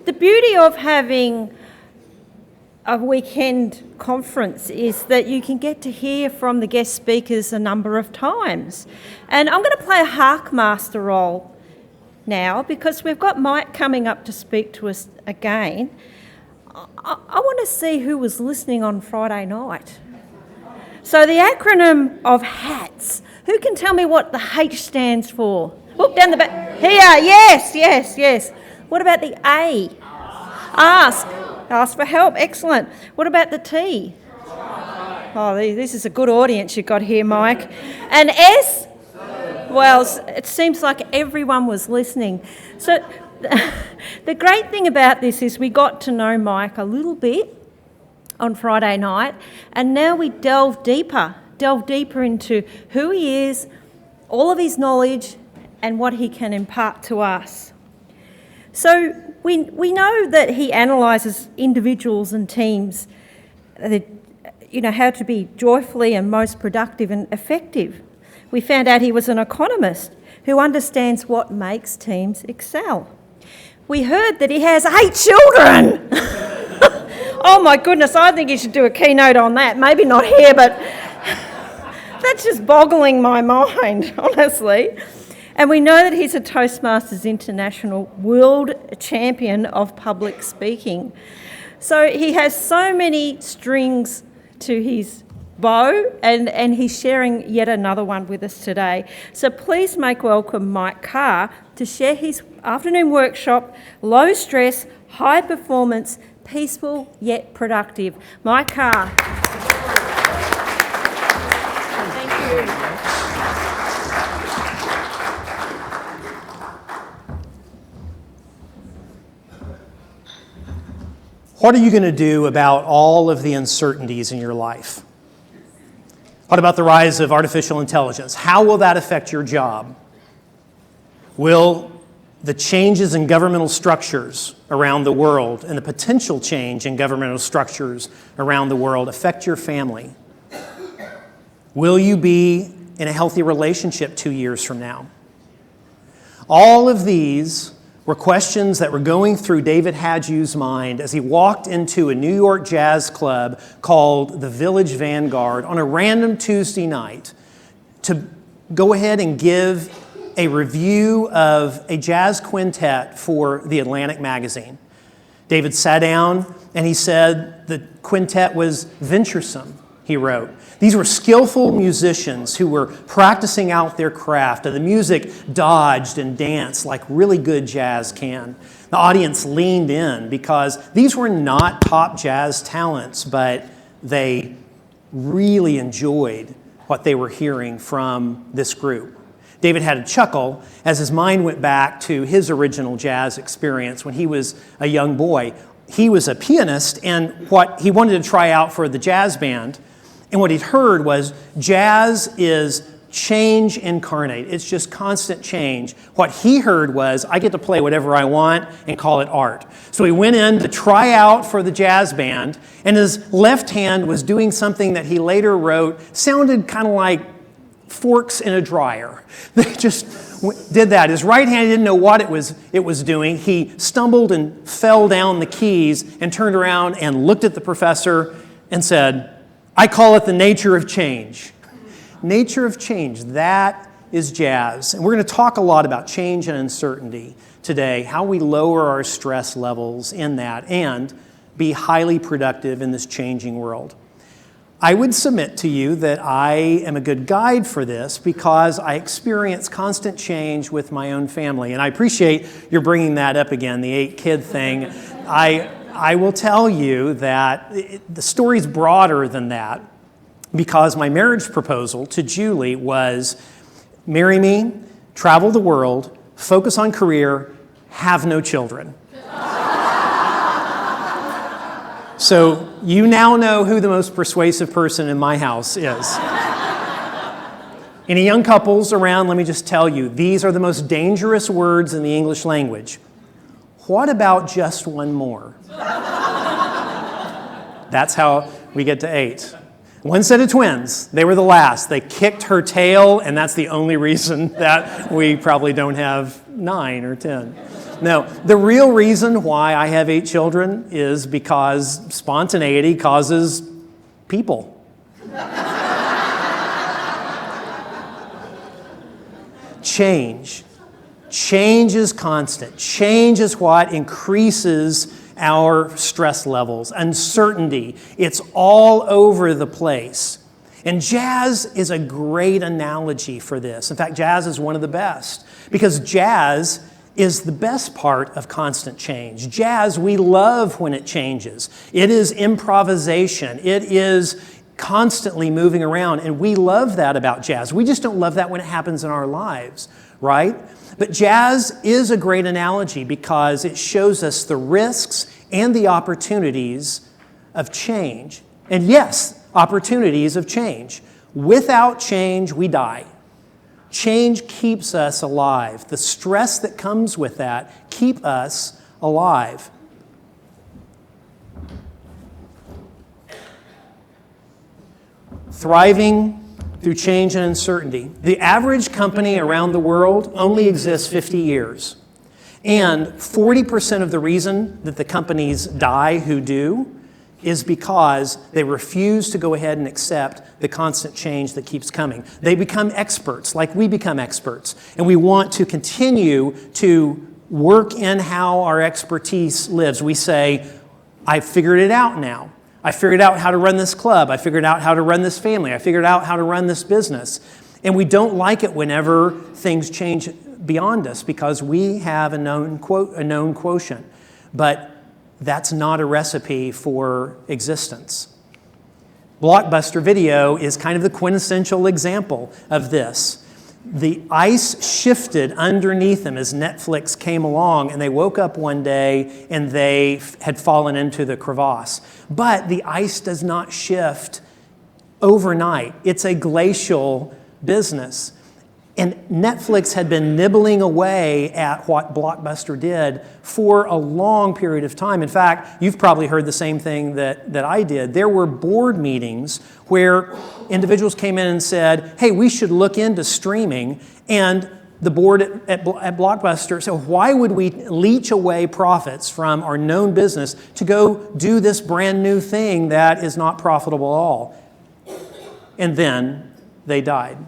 The beauty of having a weekend conference is that you can get to hear from the guest speakers a number of times. And I'm going to play a Harkmaster role now because we've got Mike coming up to speak to us again. I want to see who was listening on Friday night. So the acronym of HATS. Who can tell me what the H stands for? Look down the back. Here, yes. What about the A? Ask. Ask for help. Excellent. What about the T? Oh, this is a good audience you've got here, Mike. And S? Well, it seems like everyone was listening. So the great thing about this is we got to know Mike a little bit on Friday night, and now we delve deeper into who he is, all of his knowledge, and what he can impart to us. So we know that he analyses individuals and teams, how to be joyfully and most productive and effective. We found out he was an economist who understands what makes teams excel. We heard that he has 8 children. Oh my goodness, I think you should do a keynote on that. Maybe not here, but that's just boggling my mind, honestly. And we know that he's a Toastmasters International World Champion of Public Speaking. So he has so many strings to his bow, and he's sharing yet another one with us today. So please make welcome Mike Carr to share his afternoon workshop, Low Stress, High Performance, Peaceful yet Productive. Mike Carr. Thank you. What are you going to do about all of the uncertainties in your life? What about the rise of artificial intelligence? How will that affect your job? Will the changes in governmental structures around the world and the potential change in governmental structures around the world affect your family? Will you be in a healthy relationship 2 years from now? All of these were questions that were going through David Hadju's mind as he walked into a New York jazz club called the Village Vanguard on a random Tuesday night to go ahead and give a review of a jazz quintet for the Atlantic magazine. David sat down and he said the quintet was venturesome, he wrote. These were skillful musicians who were practicing out their craft, and the music dodged and danced like really good jazz can. The audience leaned in because these were not top jazz talents, but they really enjoyed what they were hearing from this group. David had a chuckle as his mind went back to his original jazz experience when he was a young boy. He was a pianist, and what he wanted to try out for the jazz band, and what he'd heard was jazz is change incarnate. It's just constant change. What he heard was, I get to play whatever I want and call it art. So he went in to try out for the jazz band, and his left hand was doing something that he later wrote sounded kind of like forks in a dryer. They just did that. His right hand didn't know what it was doing. He stumbled and fell down the keys and turned around and looked at the professor and said, I call it the nature of change. Nature of change, that is jazz. And we're going to talk a lot about change and uncertainty today, how we lower our stress levels in that and be highly productive in this changing world. I would submit to you that I am a good guide for this because I experience constant change with my own family. And I appreciate you're bringing that up again, the 8-kid thing. I will tell you that the story's broader than that because my marriage proposal to Julie was marry me, travel the world, focus on career, have no children. So you now know who the most persuasive person in my house is. Any young couples around, let me just tell you, these are the most dangerous words in the English language. What about just one more? That's how we get to 8. One set of twins, they were the last. They kicked her tail, and that's the only reason that we probably don't have 9 or 10. No, the real reason why I have 8 children is because spontaneity causes people. Change. Change is constant. Change is what increases our stress levels. Uncertainty. It's all over the place. And jazz is a great analogy for this. In fact, jazz is one of the best because jazz is the best part of constant change. Jazz, we love when it changes. It is improvisation. It is constantly moving around, and we love that about jazz. We just don't love that when it happens in our lives, right? But jazz is a great analogy because it shows us the risks and the opportunities of change. And yes, opportunities of change. Without change, we die. Change keeps us alive. The stress that comes with that keep us alive. Thriving through change and uncertainty. The average company around the world only exists 50 years. And 40% of the reason that the companies die who do is because they refuse to go ahead and accept the constant change that keeps coming. They become experts, like we become experts. And we want to continue to work in how our expertise lives. We say, I figured it out now. I figured out how to run this club. I figured out how to run this family. I figured out how to run this business. And we don't like it whenever things change beyond us because we have a known quotient. But that's not a recipe for existence. Blockbuster Video is kind of the quintessential example of this. The ice shifted underneath them as Netflix came along, and they woke up one day and they had fallen into the crevasse. But the ice does not shift overnight. It's a glacial business. And Netflix had been nibbling away at what Blockbuster did for a long period of time. In fact, you've probably heard the same thing that I did. There were board meetings where individuals came in and said, hey, we should look into streaming. And the board at Blockbuster said, why would we leech away profits from our known business to go do this brand new thing that is not profitable at all? And then they died.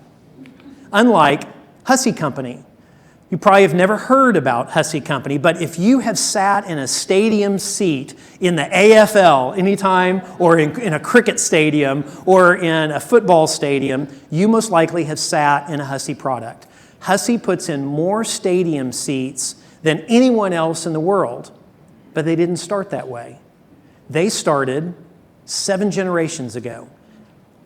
Unlike Hussey Company. You probably have never heard about Hussey Company, but if you have sat in a stadium seat in the AFL anytime, or in a cricket stadium, or in a football stadium, you most likely have sat in a Hussey product. Hussey puts in more stadium seats than anyone else in the world, but they didn't start that way. They started 7 generations ago.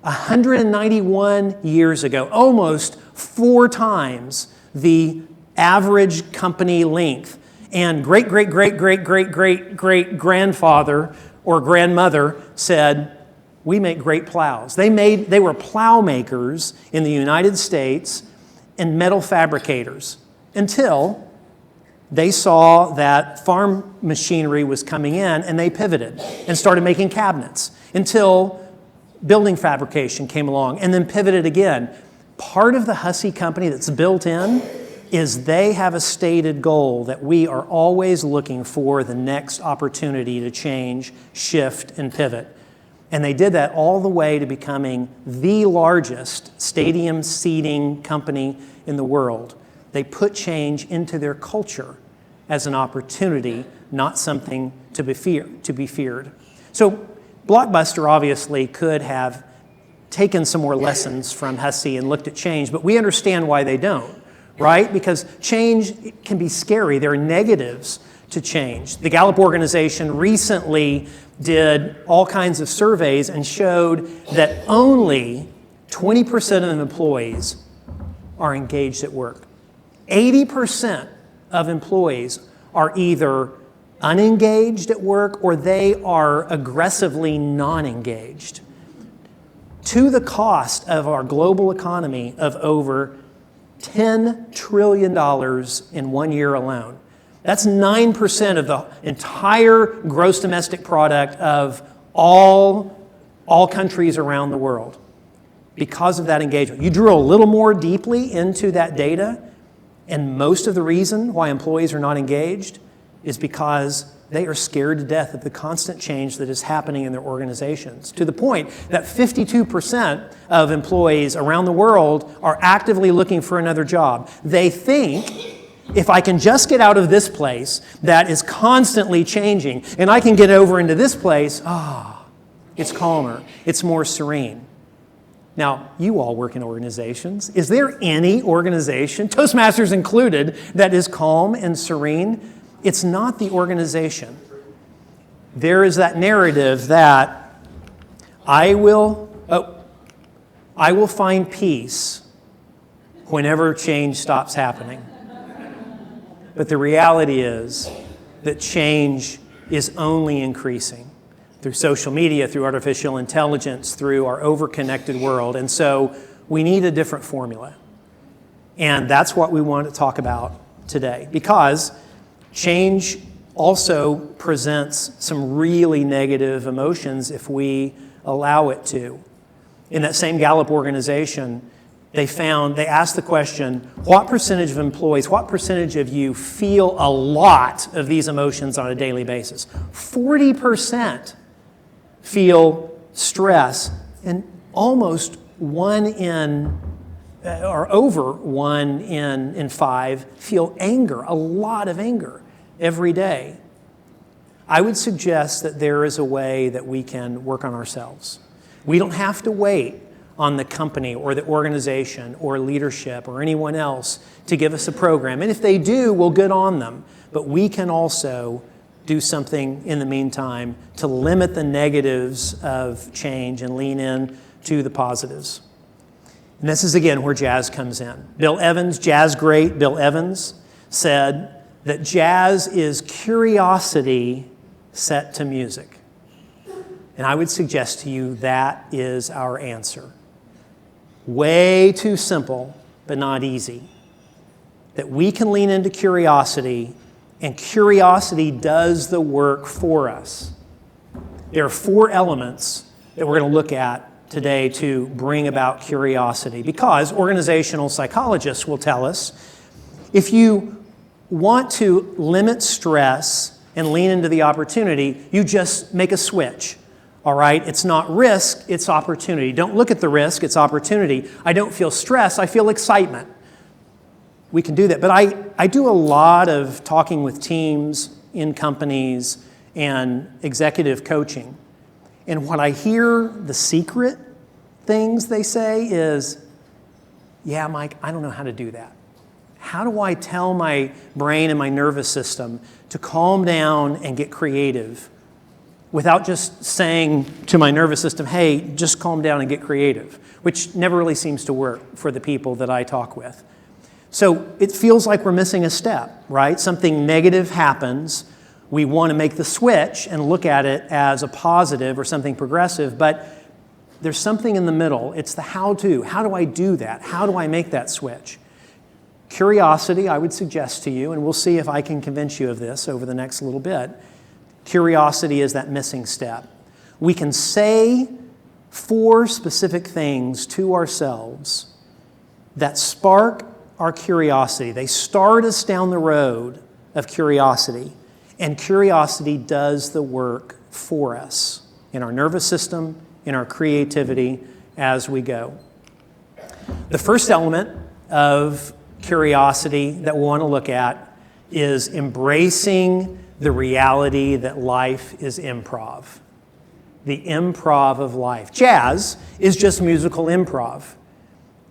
191 years ago, almost 4 times the average company length. And great-great-great-great-great-great-grandfather or grandmother said, we make great plows. They were plow makers in the United States and metal fabricators until they saw that farm machinery was coming in and they pivoted and started making cabinets until building fabrication came along and then pivoted again. Part of the Hussey Company that's built in is they have a stated goal that we are always looking for the next opportunity to change, shift, and pivot. And they did that all the way to becoming the largest stadium seating company in the world. They put change into their culture as an opportunity, not something to be feared. So Blockbuster obviously could have taken some more lessons from Hussey and looked at change, but we understand why they don't, right? Because change can be scary. There are negatives to change. The Gallup organization recently did all kinds of surveys and showed that only 20% of employees are engaged at work. 80% of employees are either unengaged at work or they are aggressively non-engaged, to the cost of our global economy of over $10 trillion in 1 year alone. That's 9% of the entire gross domestic product of all countries around the world because of that engagement. You drew a little more deeply into that data, And most of the reason why employees are not engaged is because they are scared to death of the constant change that is happening in their organizations, to the point that 52% of employees around the world are actively looking for another job. They think, if I can just get out of this place that is constantly changing, and I can get over into this place, it's calmer, it's more serene. Now, you all work in organizations. Is there any organization, Toastmasters included, that is calm and serene? It's not the organization. There is that narrative that I will find peace whenever change stops happening. But the reality is that change is only increasing through social media, through artificial intelligence, through our over-connected world. And so we need a different formula. And that's what we want to talk about today, because change also presents some really negative emotions if we allow it to. In that same Gallup organization, they asked the question, what percentage of employees, what percentage of you feel a lot of these emotions on a daily basis? 40% feel stress, and almost over one in five feel anger, a lot of anger every day. I would suggest that there is a way that we can work on ourselves. We don't have to wait on the company or the organization or leadership or anyone else to give us a program. And if they do, we'll get on them. But we can also do something in the meantime to limit the negatives of change and lean in to the positives. And this is, again, where jazz comes in. Bill Evans, jazz great Bill Evans, said that jazz is curiosity set to music. And I would suggest to you that is our answer. Way too simple, but not easy. That we can lean into curiosity, and curiosity does the work for us. There are 4 elements that we're going to look at today to bring about curiosity, because organizational psychologists will tell us if you want to limit stress and lean into the opportunity, you just make a switch. All right? It's not risk, it's opportunity. Don't look at the risk, it's opportunity. I don't feel stress, I feel excitement. We can do that. But I do a lot of talking with teams in companies and executive coaching. And what I hear, the secret things they say is, yeah, Mike, I don't know how to do that. How do I tell my brain and my nervous system to calm down and get creative without just saying to my nervous system, hey, just calm down and get creative, which never really seems to work for the people that I talk with. So it feels like we're missing a step, right? Something negative happens. We want to make the switch and look at it as a positive or something progressive, but there's something in the middle. It's the how-to. How do I do that? How do I make that switch? Curiosity, I would suggest to you, and we'll see if I can convince you of this over the next little bit. Curiosity is that missing step. We can say 4 specific things to ourselves that spark our curiosity. They start us down the road of curiosity, and curiosity does the work for us in our nervous system, in our creativity as we go. The first element of curiosity that we want to look at is embracing the reality that life is improv. The improv of life. Jazz is just musical improv,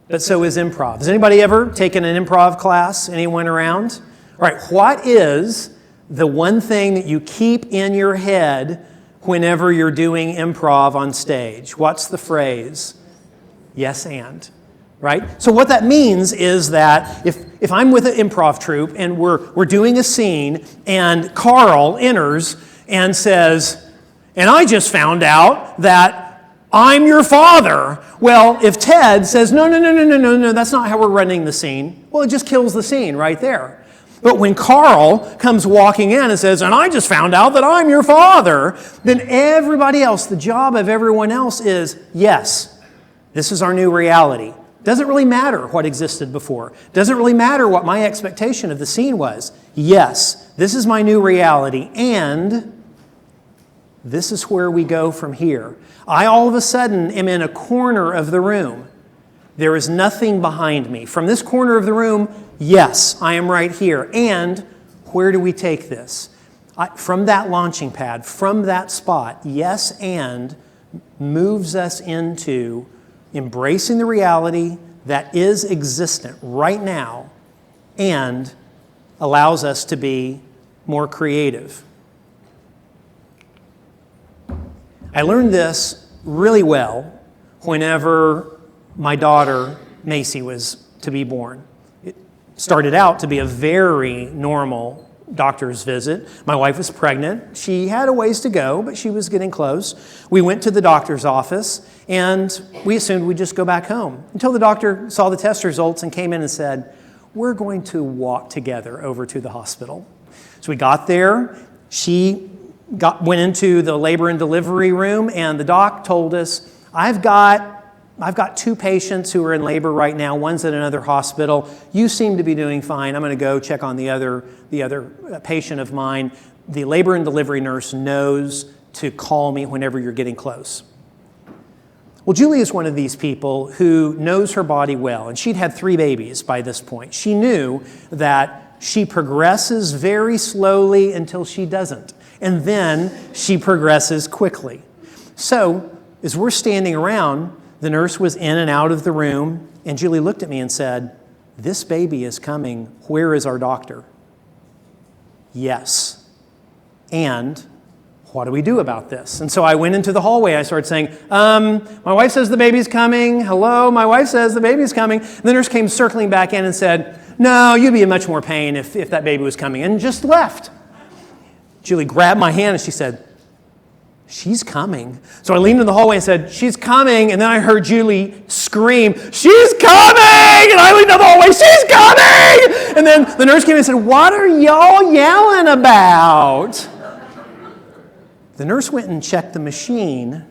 but so is improv. Has anybody ever taken an improv class? Anyone around? All right, what is the one thing that you keep in your head whenever you're doing improv on stage? What's the phrase? Yes, and. Right? So what that means is that if I'm with an improv troupe and we're doing a scene and Carl enters and says, and I just found out that I'm your father. Well, if Ted says, no, that's not how we're running the scene, well, it just kills the scene right there. But when Carl comes walking in and says, and I just found out that I'm your father, then everybody else, the job of everyone else is, yes, this is our new reality. Doesn't really matter what existed before. Doesn't really matter what my expectation of the scene was. Yes, this is my new reality, and this is where we go from here. I all of a sudden am in a corner of the room. There is nothing behind me. From this corner of the room, yes, I am right here. And where do we take this? From that launching pad, from that spot, yes, and moves us into embracing the reality that is existent right now and allows us to be more creative. I learned this really well whenever my daughter, Macy, was to be born. It started out to be a very normal doctor's visit. My wife was pregnant. She had a ways to go, but she was getting close. We went to the doctor's office, and we assumed we'd just go back home until the doctor saw the test results and came in and said, "We're going to walk together over to the hospital." So we got there. She went into the labor and delivery room, and the doc told us, I've got 2 patients who are in labor right now. One's at another hospital. You seem to be doing fine. I'm going to go check on the other patient of mine. The labor and delivery nurse knows to call me whenever you're getting close. Well, Julie is one of these people who knows her body well, and she'd had 3 babies by this point. She knew that she progresses very slowly until she doesn't, and then she progresses quickly. So, as we're standing around, the nurse was in and out of the room, and Julie looked at me and said, "This baby is coming. Where is our doctor?" Yes. And what do we do about this? And so I went into the hallway. I started saying, my wife says the baby's coming. Hello, my wife says the baby's coming. And the nurse came circling back in and said, "No, you'd be in much more pain if that baby was coming," and just left. Julie grabbed my hand and she said, "She's coming." So I leaned in the hallway and said, "She's coming." And then I heard Julie scream, "She's coming!" And I leaned in the hallway, "She's coming!" And then the nurse came in and said, "What are y'all yelling about?" The nurse went and checked the machine,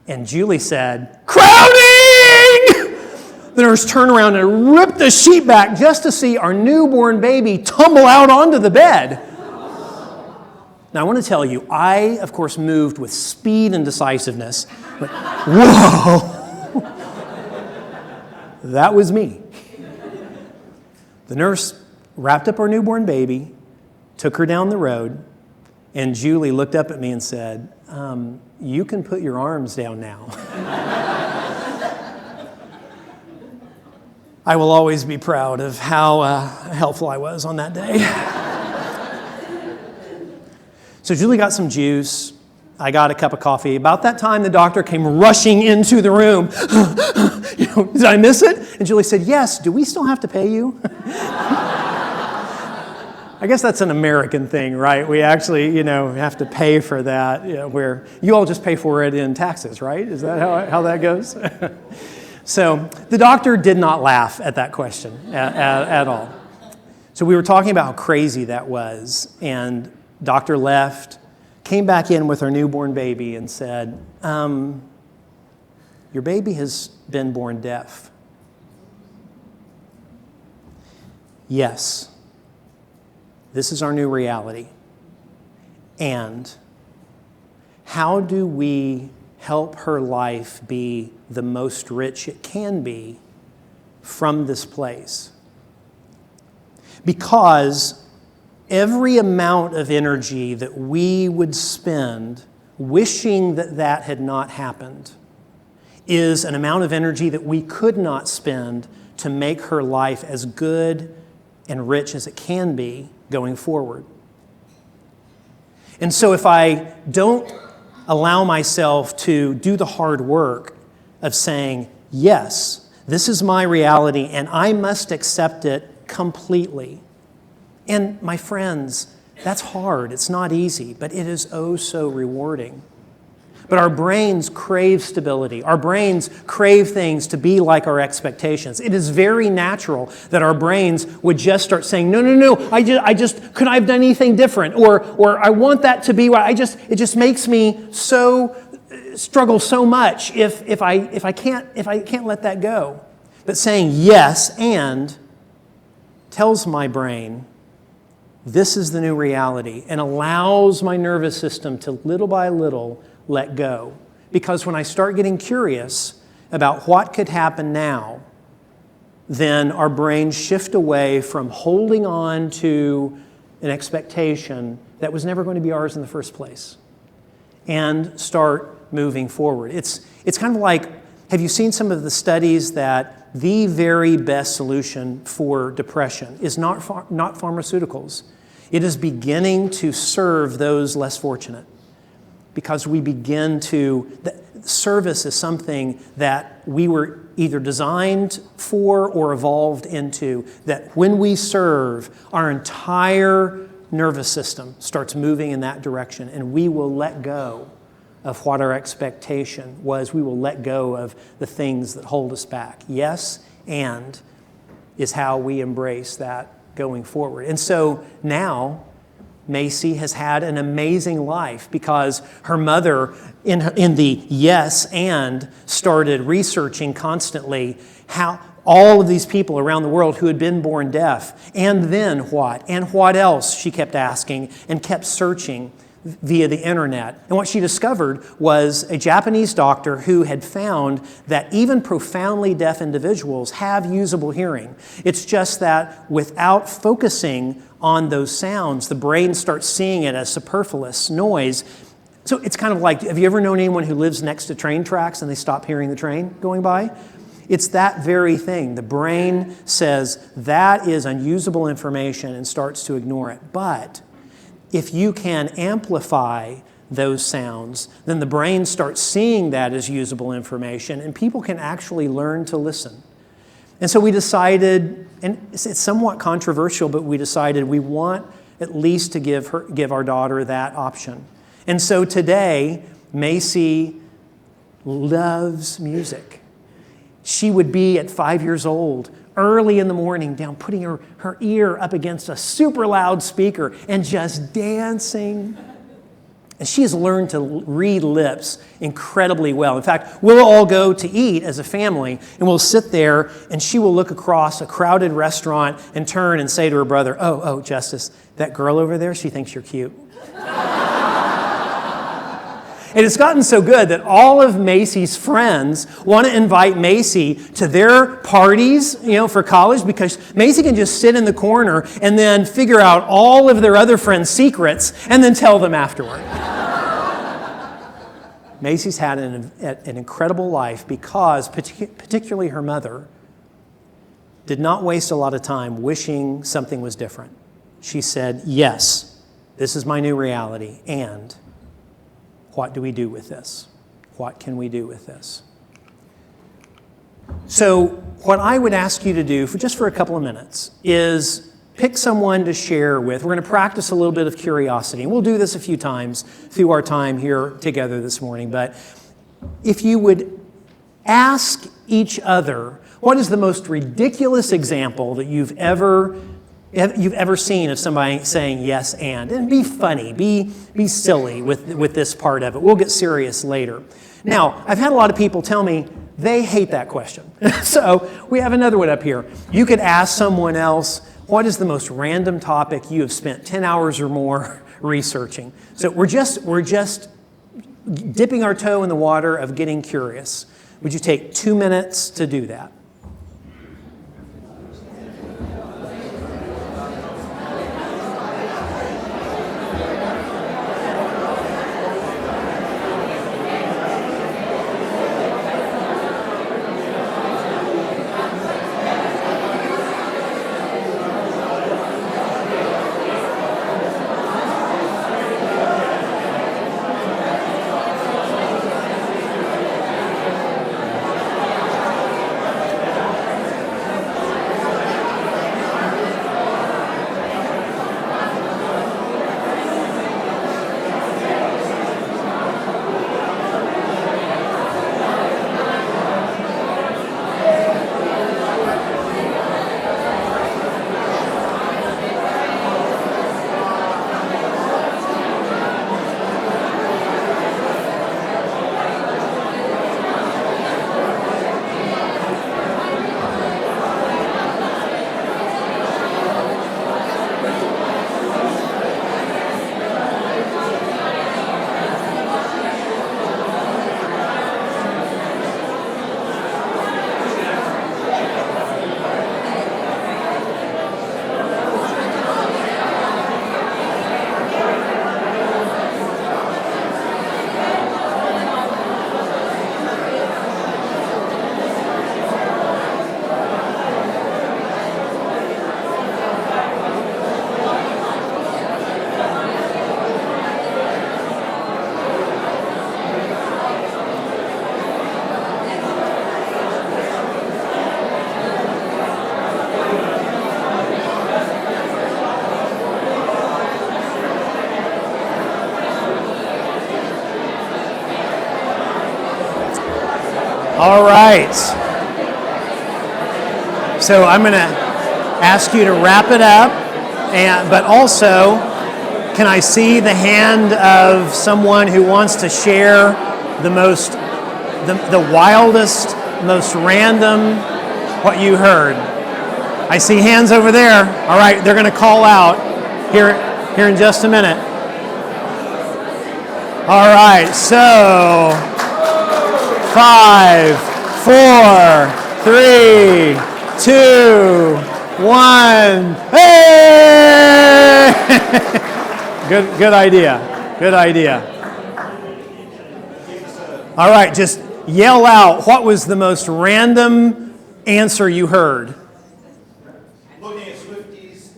and Julie said, "Crowding!" The nurse turned around and ripped the sheet back just to see our newborn baby tumble out onto the bed. Now, I want to tell you, I, of course, moved with speed and decisiveness. But, whoa! That was me. The nurse wrapped up our newborn baby, took her down the road, and Julie looked up at me and said, "You can put your arms down now." I will always be proud of how helpful I was on that day. So Julie got some juice. I got a cup of coffee. About that time, the doctor came rushing into the room. Did I miss it? And Julie said, "Yes. Do we still have to pay you?" I guess that's an American thing, right? We actually, have to pay for that, where you all just pay for it in taxes, right? Is that how that goes? So the doctor did not laugh at that question at all. So we were talking about how crazy that was, and doctor left, came back in with our newborn baby and said, "Your baby has been born deaf." Yes, this is our new reality. And how do we help her life be the most rich it can be from this place? Because every amount of energy that we would spend wishing that had not happened is an amount of energy that we could not spend to make her life as good and rich as it can be going forward. And so if I don't allow myself to do the hard work of saying, yes, this is my reality and I must accept it completely. And my friends, that's hard. It's not easy, but it is oh so rewarding. But our brains crave stability. Our brains crave things to be like our expectations. It is very natural that our brains would just start saying, no, I just could I have done anything different? Or I want that to be right. It just makes me so struggle so much if I can't let that go. But saying yes and tells my brain, this is the new reality, and allows my nervous system to little by little let go. Because when I start getting curious about what could happen now, then our brains shift away from holding on to an expectation that was never going to be ours in the first place and start moving forward. It's kind of like, have you seen some of the studies that the very best solution for depression is not pharmaceuticals? It is beginning to serve those less fortunate, because we begin to, service is something that we were either designed for or evolved into, that when we serve, our entire nervous system starts moving in that direction, and we will let go of what our expectation was. We will let go of the things that hold us back. Yes, and is how we embrace that going forward. And so now, Macy has had an amazing life because her mother, in the yes and, started researching constantly how all of these people around the world who had been born deaf, and then what, and what else, she kept asking and kept searching via the internet. And what she discovered was a Japanese doctor who had found that even profoundly deaf individuals have usable hearing. It's just that without focusing on those sounds, the brain starts seeing it as superfluous noise. So it's kind of like, have you ever known anyone who lives next to train tracks and they stop hearing the train going by? It's that very thing. The brain says that is unusable information and starts to ignore it. But if you can amplify those sounds, then the brain starts seeing that as usable information, and people can actually learn to listen. And so we decided, and it's somewhat controversial, but we decided we want at least to give our daughter that option. And so today, Macy loves music. She would be at 5 years old, early in the morning, down putting her ear up against a super loud speaker and just dancing. And she has learned to read lips incredibly well. In fact, we'll all go to eat as a family, and we'll sit there, and she will look across a crowded restaurant and turn and say to her brother, oh, Justice, that girl over there, she thinks you're cute. And it's gotten so good that all of Macy's friends want to invite Macy to their parties, for college, because Macy can just sit in the corner and then figure out all of their other friends' secrets and then tell them afterward. Macy's had an incredible life because, particularly her mother, did not waste a lot of time wishing something was different. She said, yes, this is my new reality, and what do we do with this? What can we do with this? So what I would ask you to do, just for a couple of minutes, is pick someone to share with. We're going to practice a little bit of curiosity. And we'll do this a few times through our time here together this morning. But if you would ask each other, what is the most ridiculous example that you've ever seen of somebody saying yes and be funny, be silly with this part of it. We'll get serious later. Now, I've had a lot of people tell me they hate that question. So we have another one up here. You could ask someone else, what is the most random topic you have spent 10 hours or more researching? So we're just dipping our toe in the water of getting curious. Would you take 2 minutes to do that? right. So I'm going to ask you to wrap it up, but also, can I see the hand of someone who wants to share the wildest, most random, what you heard? I see hands over there. All right, they're going to call out here in just a minute. All right, so 5, 4, 3, 2, 1. Hey! Good idea. Good idea. All right, just yell out, what was the most random answer you heard? Looking at Swifty's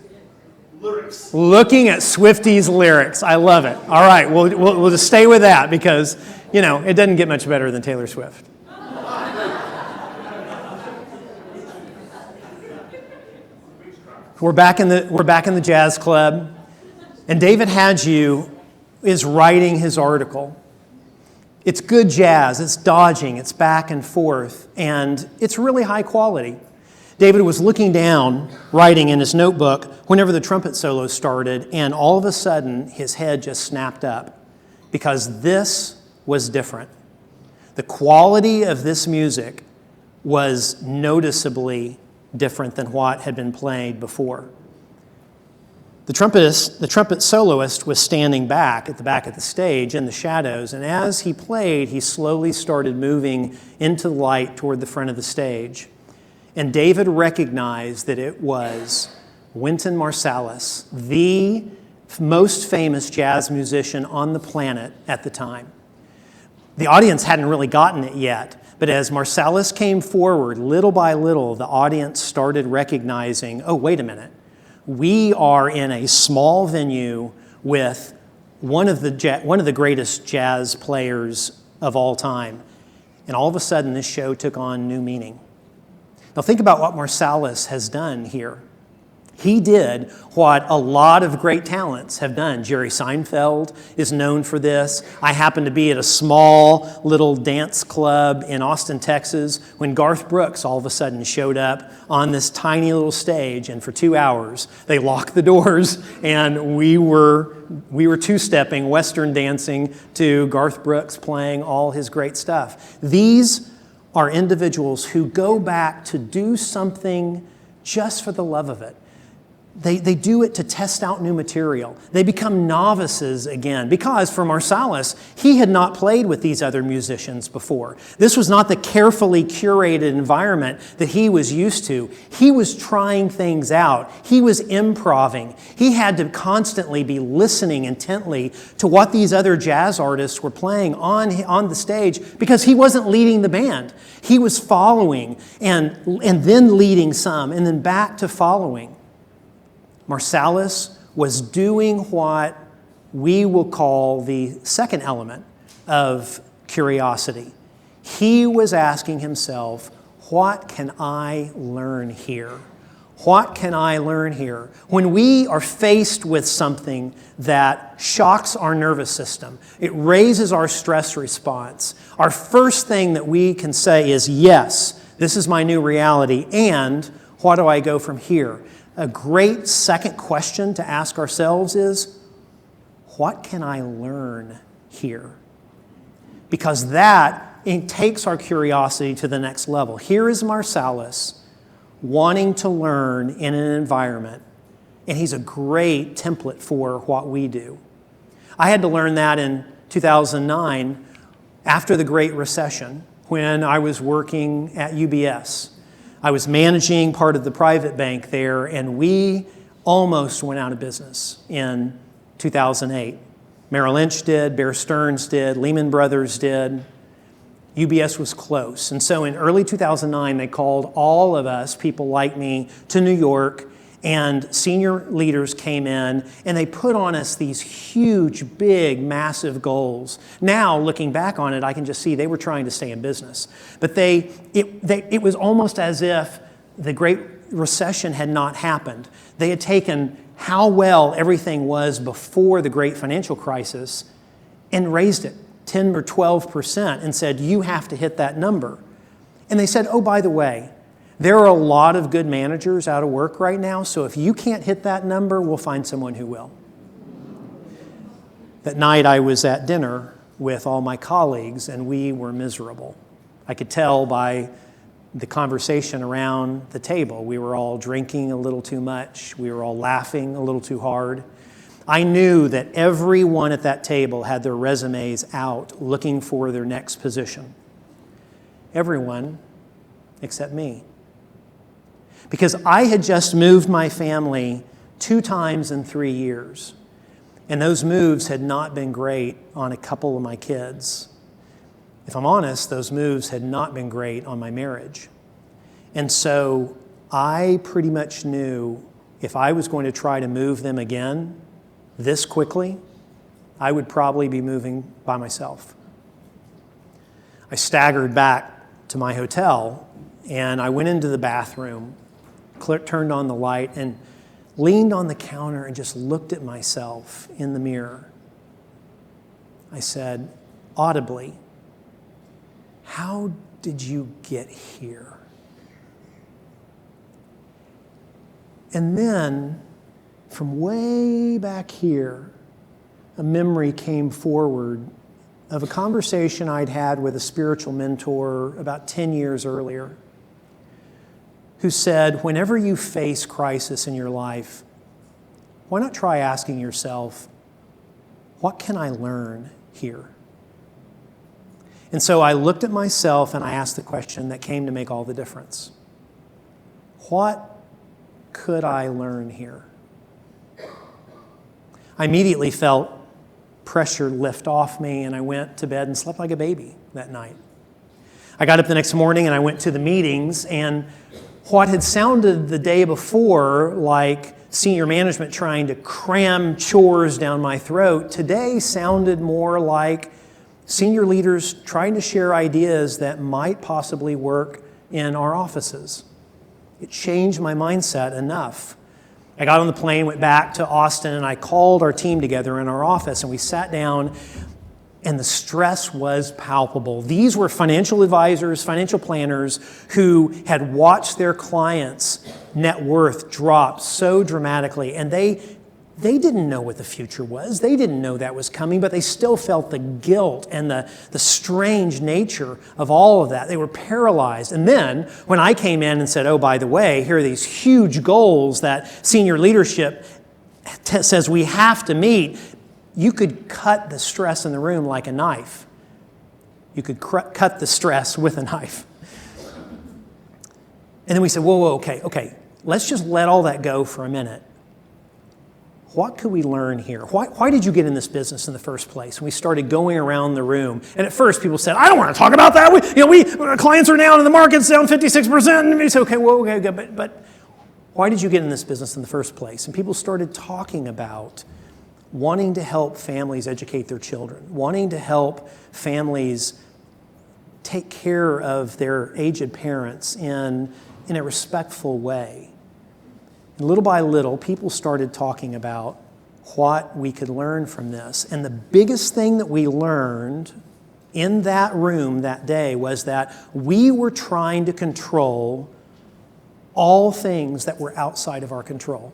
lyrics. Looking at Swifty's lyrics. I love it. All right, we'll just stay with that because, it doesn't get much better than Taylor Swift. We're back in the jazz club, and David Hadju is writing his article. It's good jazz, it's dodging, it's back and forth, and it's really high quality. David was looking down, writing in his notebook, whenever the trumpet solo started, and all of a sudden, his head just snapped up, because this was different. The quality of this music was noticeably different than what had been played before. The trumpet soloist was standing back at the stage in the shadows, and as he played, he slowly started moving into the light toward the front of the stage. And David recognized that it was Wynton Marsalis, the most famous jazz musician on the planet at the time. The audience hadn't really gotten it yet, but as Marsalis came forward, little by little, the audience started recognizing, oh, wait a minute. We are in a small venue with one of the greatest jazz players of all time. And all of a sudden, this show took on new meaning. Now think about what Marsalis has done here. He did what a lot of great talents have done. Jerry Seinfeld is known for this. I happened to be at a small little dance club in Austin, Texas, when Garth Brooks all of a sudden showed up on this tiny little stage, and for 2 hours they locked the doors, and we were two-stepping, Western dancing to Garth Brooks playing all his great stuff. These are individuals who go back to do something just for the love of it. They do it to test out new material. They become novices again because for Marsalis, he had not played with these other musicians before. This was not the carefully curated environment that he was used to. He was trying things out. He was improvising. He had to constantly be listening intently to what these other jazz artists were playing on the stage because he wasn't leading the band. He was following and then leading some and then back to following. Marsalis was doing what we will call the second element of curiosity. He was asking himself, what can I learn here? What can I learn here? When we are faced with something that shocks our nervous system, it raises our stress response, our first thing that we can say is, yes, this is my new reality, and what do I go from here? A great second question to ask ourselves is, what can I learn here? Because that takes our curiosity to the next level. Here is Marsalis wanting to learn in an environment, and he's a great template for what we do. I had to learn that in 2009 after the Great Recession when I was working at UBS. I was managing part of the private bank there, and we almost went out of business in 2008. Merrill Lynch did, Bear Stearns did, Lehman Brothers did. UBS was close. And so in early 2009, they called all of us, people like me, to New York, and senior leaders came in, and they put on us these huge, big, massive goals. Now, looking back on it, I can just see they were trying to stay in business. But it was almost as if the Great Recession had not happened. They had taken how well everything was before the Great Financial Crisis and raised it 10 or 12% and said, you have to hit that number. And they said, oh, by the way, there are a lot of good managers out of work right now, so if you can't hit that number, we'll find someone who will. That night I was at dinner with all my colleagues, and we were miserable. I could tell by the conversation around the table. We were all drinking a little too much. We were all laughing a little too hard. I knew that everyone at that table had their resumes out looking for their next position. Everyone except me. Because I had just moved my family 2 times in 3 years. And those moves had not been great on a couple of my kids. If I'm honest, those moves had not been great on my marriage. And so I pretty much knew if I was going to try to move them again this quickly, I would probably be moving by myself. I staggered back to my hotel, and I went into the bathroom, turned on the light, and leaned on the counter and just looked at myself in the mirror. I said, audibly, "How did you get here?" And then, from way back here, a memory came forward of a conversation I'd had with a spiritual mentor about 10 years earlier, who said, whenever you face crisis in your life, why not try asking yourself, what can I learn here? And so I looked at myself and I asked the question that came to make all the difference. What could I learn here? I immediately felt pressure lift off me, and I went to bed and slept like a baby that night. I got up the next morning and I went to the meetings, and what had sounded the day before like senior management trying to cram chores down my throat, today sounded more like senior leaders trying to share ideas that might possibly work in our offices. It changed my mindset enough. I got on the plane, went back to Austin, and I called our team together in our office, and we sat down, and the stress was palpable. These were financial advisors, financial planners who had watched their clients' net worth drop so dramatically, and they didn't know what the future was. They didn't know that was coming, but they still felt the guilt and the strange nature of all of that. They were paralyzed. And then when I came in and said, oh, by the way, here are these huge goals that senior leadership says we have to meet, you could cut the stress in the room like a knife. You could cut the stress with a knife. And then we said, whoa, okay, let's just let all that go for a minute. What could we learn here? Why did you get in this business in the first place? And we started going around the room. And at first people said, I don't want to talk about that. Our clients are down and the market's down 56%. And we said, okay, but why did you get in this business in the first place? And people started talking about wanting to help families educate their children, wanting to help families take care of their aged parents in a respectful way. And little by little, people started talking about what we could learn from this. And the biggest thing that we learned in that room that day was that we were trying to control all things that were outside of our control.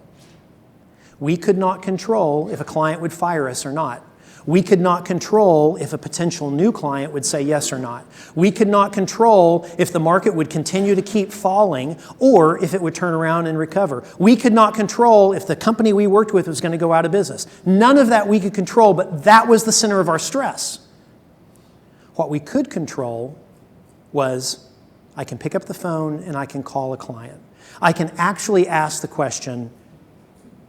We could not control if a client would fire us or not. We could not control if a potential new client would say yes or not. We could not control if the market would continue to keep falling or if it would turn around and recover. We could not control if the company we worked with was going to go out of business. None of that we could control, but that was the center of our stress. What we could control was I can pick up the phone and I can call a client. I can actually ask the question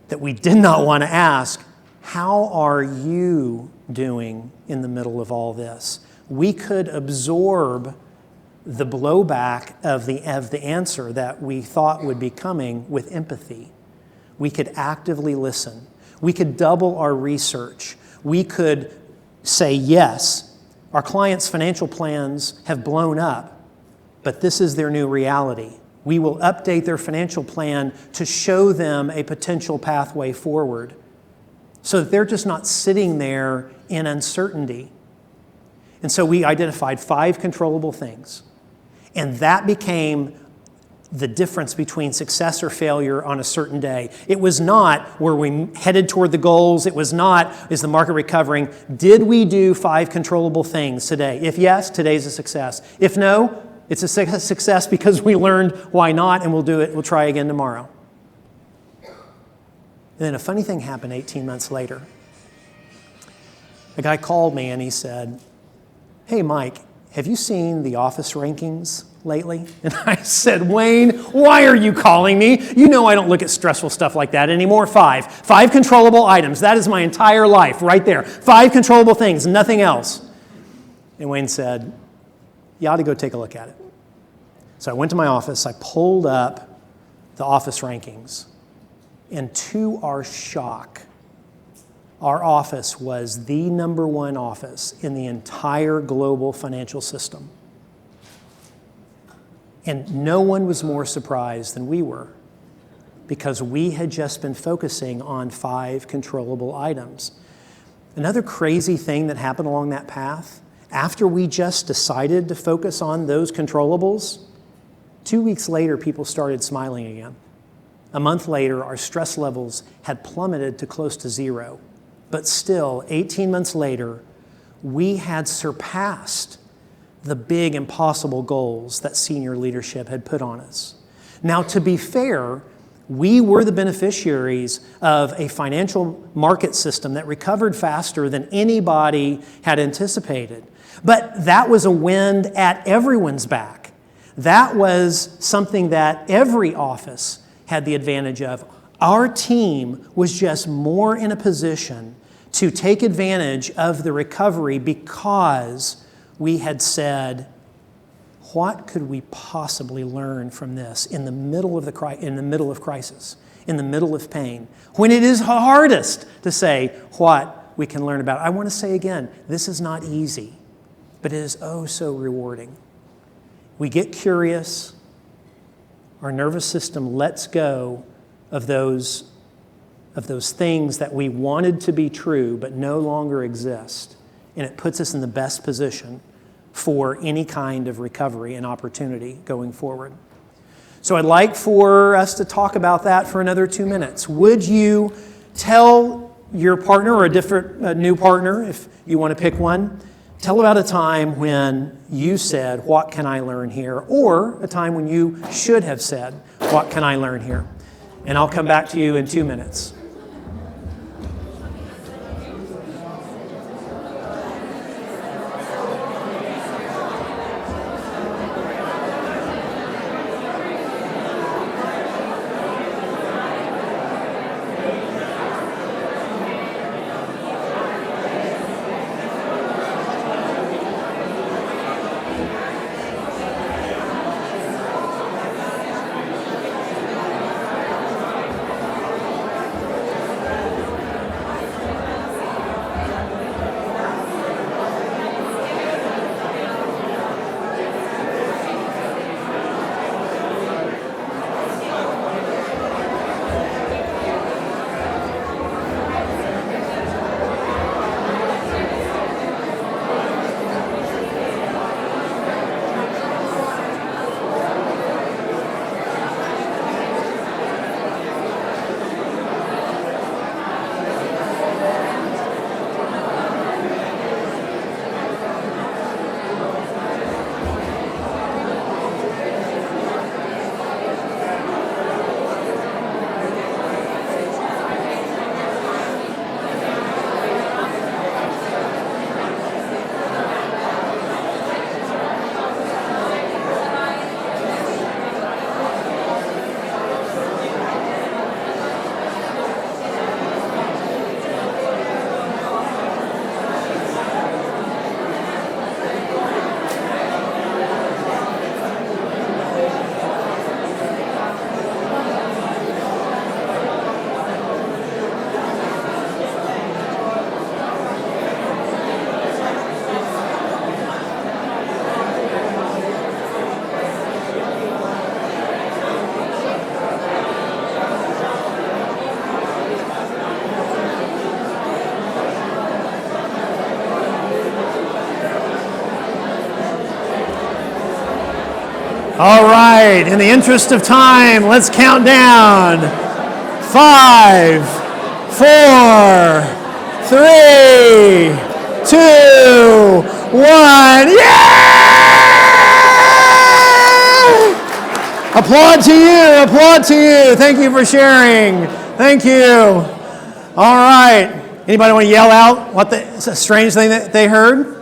that we did not want to ask, how are you doing in the middle of all this? We could absorb the blowback of the answer that we thought would be coming with empathy. We could actively listen. We could double our research. We could say, yes, our clients' financial plans have blown up, but this is their new reality. We will update their financial plan to show them a potential pathway forward, so that they're just not sitting there in uncertainty. And so we identified 5 controllable things. And that became the difference between success or failure on a certain day. It was not, were we headed toward the goals? It was not, is the market recovering? Did we do 5 controllable things today? If yes, today's a success. If no, it's a success because we learned why not, and we'll try again tomorrow. And then a funny thing happened 18 months later. A guy called me and he said, "Hey, Mike, have you seen the office rankings lately?" And I said, "Wayne, why are you calling me? You know I don't look at stressful stuff like that anymore. 5 controllable items. That is my entire life right there. 5 controllable things, nothing else." And Wayne said, "You ought to go take a look at it." So I went to my office. I pulled up the office rankings. And to our shock, our office was the number 1 office in the entire global financial system. And no one was more surprised than we were, because we had just been focusing on 5 controllable items. Another crazy thing that happened along that path, after we just decided to focus on those controllables, 2 weeks later, people started smiling again. A month later, our stress levels had plummeted to close to 0. But still, 18 months later, we had surpassed the big impossible goals that senior leadership had put on us. Now, to be fair, we were the beneficiaries of a financial market system that recovered faster than anybody had anticipated. But that was a wind at everyone's back. That was something that every office had the advantage of. Our team was just more in a position to take advantage of the recovery because we had said, what could we possibly learn from this in the middle of crisis, in the middle of pain, when it is hardest to say what we can learn about it. I want to say again, this is not easy, but it is oh so rewarding. We get curious. Our nervous system lets go of those things that we wanted to be true but no longer exist. And it puts us in the best position for any kind of recovery and opportunity going forward. So I'd like for us to talk about that for another 2 minutes. Would you tell your partner, or a new partner, if you want to pick one, tell about a time when you said, "What can I learn here?" Or a time when you should have said, "What can I learn here?" And I'll come back to you in 2 minutes. All right, in the interest of time, let's count down. 5, 4, 3, 2, 1. Yay! Applaud to you, applaud to you. Thank you for sharing. Thank you. All right. Anybody want to yell out what the strange thing that they heard?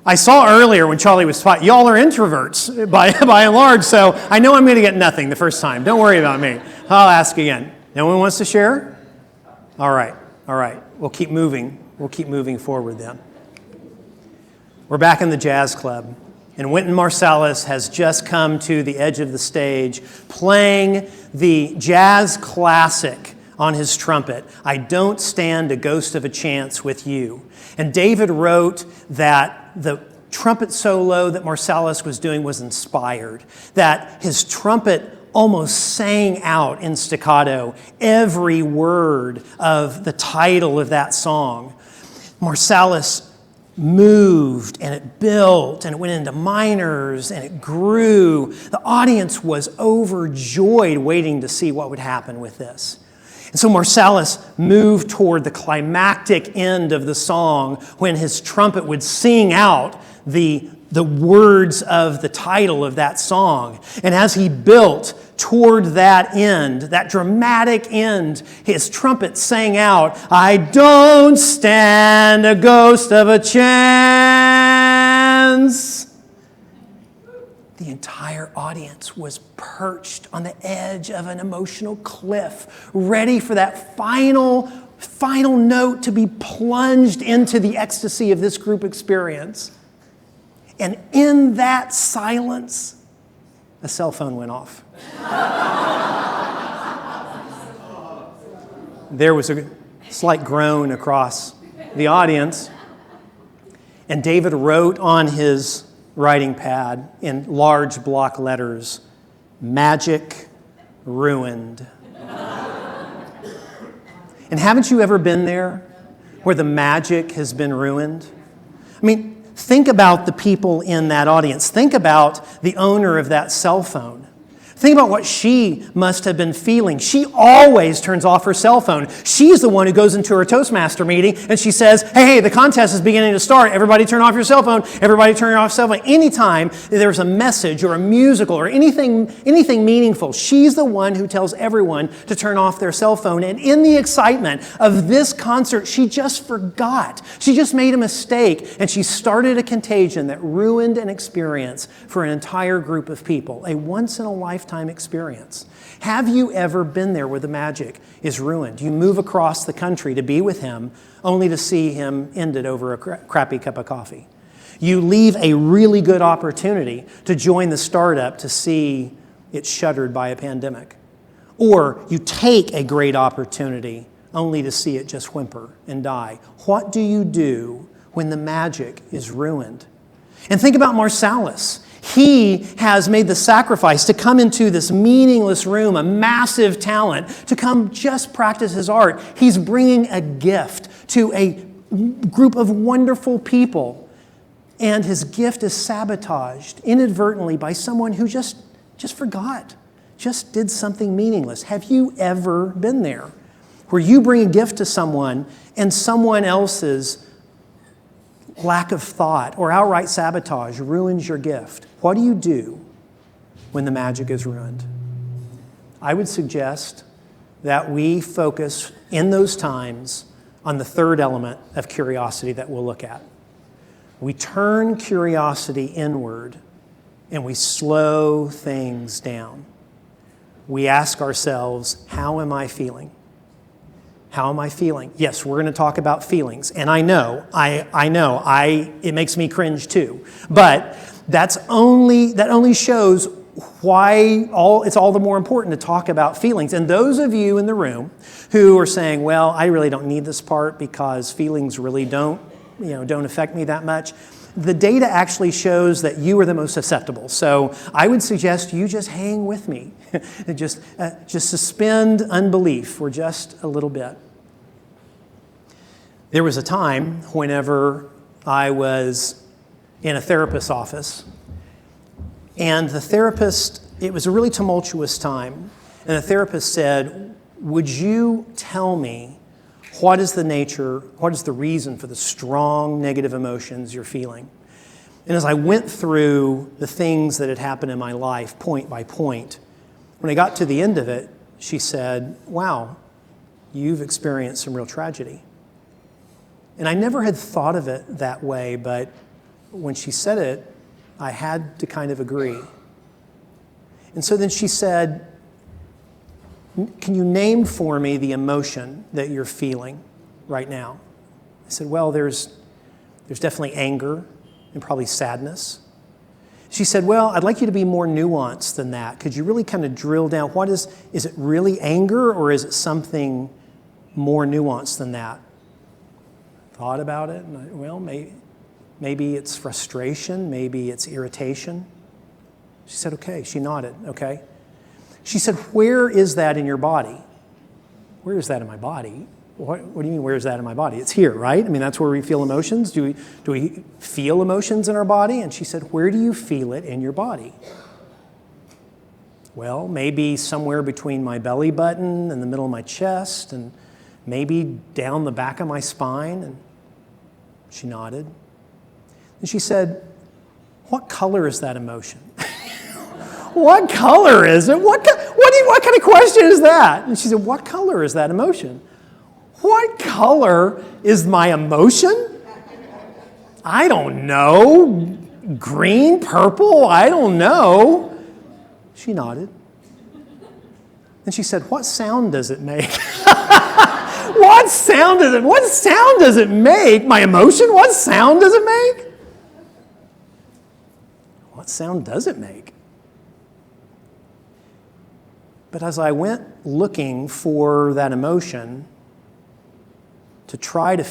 I saw earlier when Charlie was talking, y'all are introverts by and large, so I know I'm going to get nothing the first time. Don't worry about me. I'll ask again. No one wants to share? All right. We'll keep moving. We'll keep moving forward then. We're back in the jazz club, and Wynton Marsalis has just come to the edge of the stage playing the jazz classic on his trumpet, I Don't Stand a Ghost of a Chance with You. And David wrote that the trumpet solo that Marsalis was doing was inspired, that his trumpet almost sang out in staccato every word of the title of that song. Marsalis moved and it built and it went into minors and it grew. The audience was overjoyed waiting to see what would happen with this. And so Marsalis moved toward the climactic end of the song when his trumpet would sing out the words of the title of that song. And as he built toward that end, that dramatic end, his trumpet sang out, I don't stand a ghost of a chance. The entire audience was perched on the edge of an emotional cliff, ready for that final note to be plunged into the ecstasy of this group experience. And in that silence, a cell phone went off. There was a slight groan across the audience, and David wrote on his writing pad in large block letters, magic ruined. And haven't you ever been there where the magic has been ruined? I mean, think about the people in that audience. Think about the owner of that cell phone. Think about what she must have been feeling. She always turns off her cell phone. She's the one who goes into her Toastmaster meeting and she says, hey, the contest is beginning to start. Everybody turn off your cell phone. Everybody turn off cell phone. Anytime there's a message or a musical or anything meaningful, she's the one who tells everyone to turn off their cell phone. And in the excitement of this concert, she just forgot. She just made a mistake and she started a contagion that ruined an experience for an entire group of people, a once-in-a-lifetime experience. Have you ever been there where the magic is ruined? You move across the country to be with him only to see him ended over a crappy cup of coffee. You leave a really good opportunity to join the startup to see it shuttered by a pandemic. Or you take a great opportunity only to see it just whimper and die. What do you do when the magic is ruined? And think about Marsalis. He has made the sacrifice to come into this meaningless room, a massive talent, to come just practice his art. He's bringing a gift to a group of wonderful people, and his gift is sabotaged inadvertently by someone who just forgot, just did something meaningless. Have you ever been there where you bring a gift to someone and someone else's lack of thought or outright sabotage ruins your gift? What do you do when the magic is ruined? I would suggest that we focus in those times on the third element of curiosity that we'll look at. We turn curiosity inward and we slow things down. We ask ourselves, how am I feeling? How am I feeling? Yes, we're going to talk about feelings. And I know, it makes me cringe too. But that only shows why it's all the more important to talk about feelings. And those of you in the room who are saying, well, I really don't need this part because feelings really don't affect me that much. The data actually shows that you are the most susceptible. So I would suggest you just hang with me. just suspend unbelief for just a little bit. There was a time whenever I was in a therapist's office And the therapist, it was a really tumultuous time, and the therapist said, would you tell me what is the reason for the strong negative emotions you're feeling? And as I went through the things that had happened in my life, point by point, when I got to the end of it, she said, wow, you've experienced some real tragedy. And I never had thought of it that way, but when she said it, I had to kind of agree. And so then she said, can you name for me the emotion that you're feeling right now? I said, well, there's definitely anger and probably sadness. She said, well, I'd like you to be more nuanced than that. Could you really kind of drill down? Is it really anger, or is it something more nuanced than that? Thought about it, and maybe it's frustration, maybe it's irritation. She said, okay. She nodded, okay. She said, where is that in your body? Where is that in my body? What do you mean, where is that in my body? It's here, right? I mean, that's where we feel emotions. Do we feel emotions in our body? And she said, where do you feel it in your body? Well, maybe somewhere between my belly button and the middle of my chest, and maybe down the back of my spine. And she nodded. And she said, what color is that emotion? What color is it? What kind of question is that? And she said, what color is that emotion? What color is my emotion? I don't know. Green, purple, I don't know. She nodded. And she said, what sound does it make? What sound does it make? My emotion? What sound does it make? What sound does it make? But as I went looking for that emotion to try to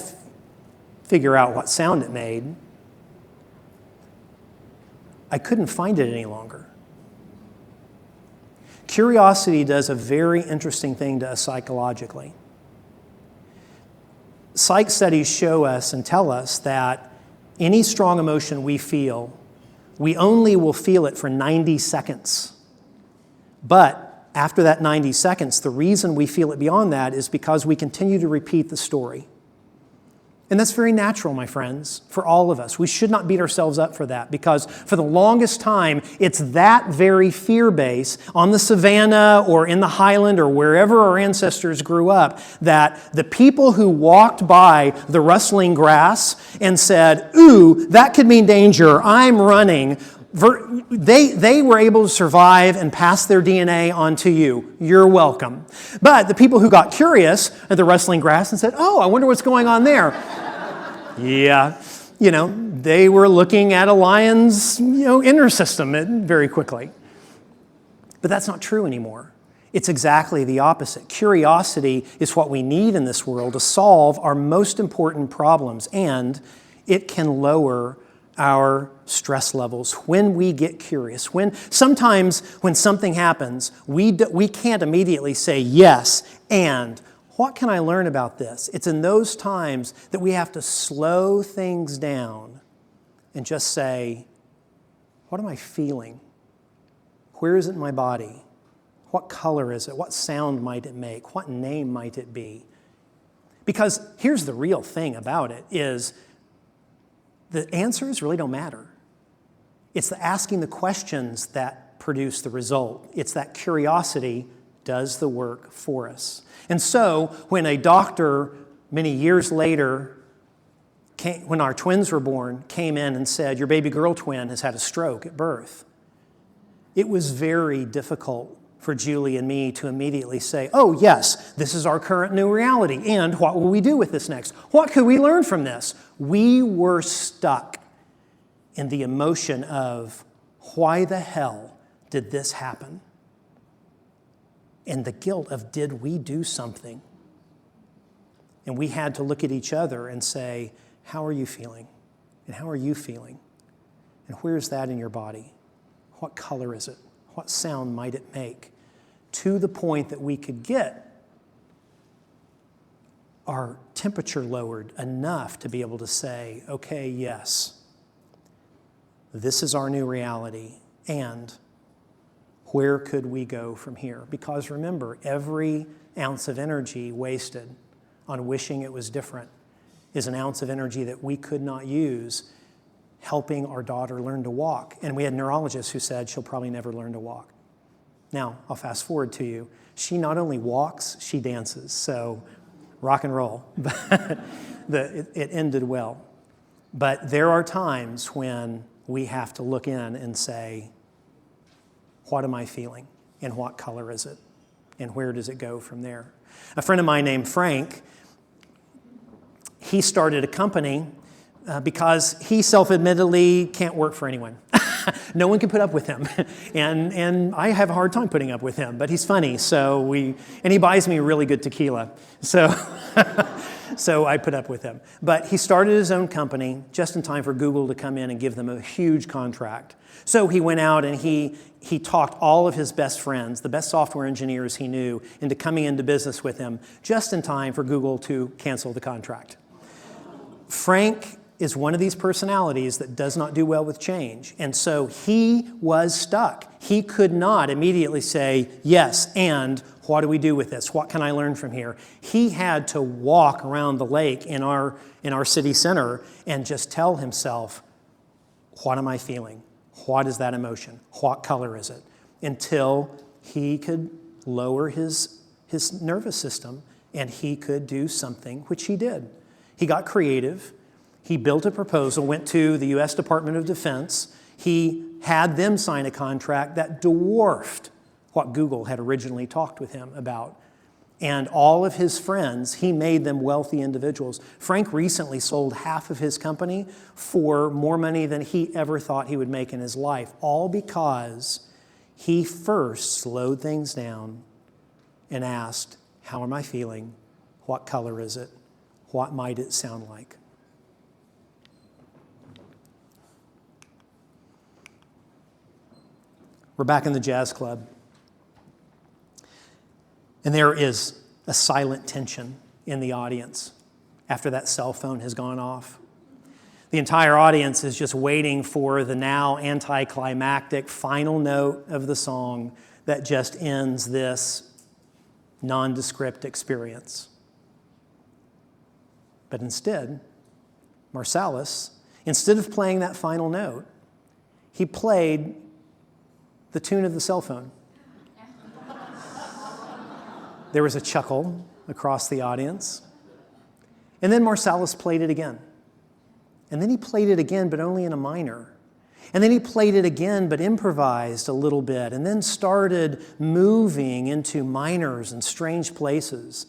figure out what sound it made, I couldn't find it any longer. Curiosity does a very interesting thing to us psychologically. Psych studies show us and tell us that any strong emotion we feel, we only will feel it for 90 seconds. But after that 90 seconds, the reason we feel it beyond that is because we continue to repeat the story. And that's very natural, my friends, for all of us. We should not beat ourselves up for that, because for the longest time, it's that very fear base on the savannah or in the highland or wherever our ancestors grew up, that the people who walked by the rustling grass and said, ooh, that could mean danger, I'm running, they were able to survive and pass their DNA on to you. You're welcome. But the people who got curious at the rustling grass and said, oh, I wonder what's going on there. Yeah, they were looking at a lion's, inner system very quickly. But that's not true anymore. It's exactly the opposite. Curiosity is what we need in this world to solve our most important problems, and it can lower our stress levels when we get curious. Sometimes when something happens, we can't immediately say yes, and what can I learn about this? It's in those times that we have to slow things down and just say, what am I feeling? Where is it in my body? What color is it? What sound might it make? What name might it be? Because here's the real thing about it is the answers really don't matter. It's the asking the questions that produce the result. It's that curiosity does the work for us. And so when a doctor many years later, when our twins were born, came in and said, your baby girl twin has had a stroke at birth, it was very difficult for Julie and me to immediately say, oh yes, this is our current new reality, and what will we do with this next? What could we learn from this? We were stuck in the emotion of, why the hell did this happen? And the guilt of, did we do something? And we had to look at each other and say, how are you feeling? And how are you feeling? And where is that in your body? What color is it? What sound might it make? To the point that we could get our temperature lowered enough to be able to say, okay, yes, this is our new reality, and where could we go from here? Because remember, every ounce of energy wasted on wishing it was different is an ounce of energy that we could not use helping our daughter learn to walk. And we had neurologists who said she'll probably never learn to walk. Now, I'll fast forward to you. She not only walks, she dances. So rock and roll. It ended well. But there are times when we have to look in and say, what am I feeling? And what color is it? And where does it go from there? A friend of mine named Frank, he started a company because he self-admittedly can't work for anyone. No one can put up with him. And I have a hard time putting up with him, but he's funny. And he buys me really good tequila. So I put up with him. But he started his own company just in time for Google to come in and give them a huge contract. So he went out and he talked all of his best friends, the best software engineers he knew, into coming into business with him just in time for Google to cancel the contract. Frank is one of these personalities that does not do well with change. And so he was stuck. He could not immediately say, yes, and what do we do with this? What can I learn from here? He had to walk around the lake in our city center and just tell himself, what am I feeling? What is that emotion? What color is it? Until he could lower his nervous system and he could do something, which he did. He got creative. He built a proposal, went to the U.S. Department of Defense. He had them sign a contract that dwarfed what Google had originally talked with him about. And all of his friends, he made them wealthy individuals. Frank recently sold half of his company for more money than he ever thought he would make in his life, all because he first slowed things down and asked, how am I feeling? What color is it? What might it sound like? We're back in the jazz club. And there is a silent tension in the audience after that cell phone has gone off. The entire audience is just waiting for the now anticlimactic final note of the song that just ends this nondescript experience. But instead, Marsalis, instead of playing that final note, he played the tune of the cell phone. There was a chuckle across the audience. And then Marsalis played it again. And then he played it again, but only in a minor. And then he played it again, but improvised a little bit, and then started moving into minors and strange places.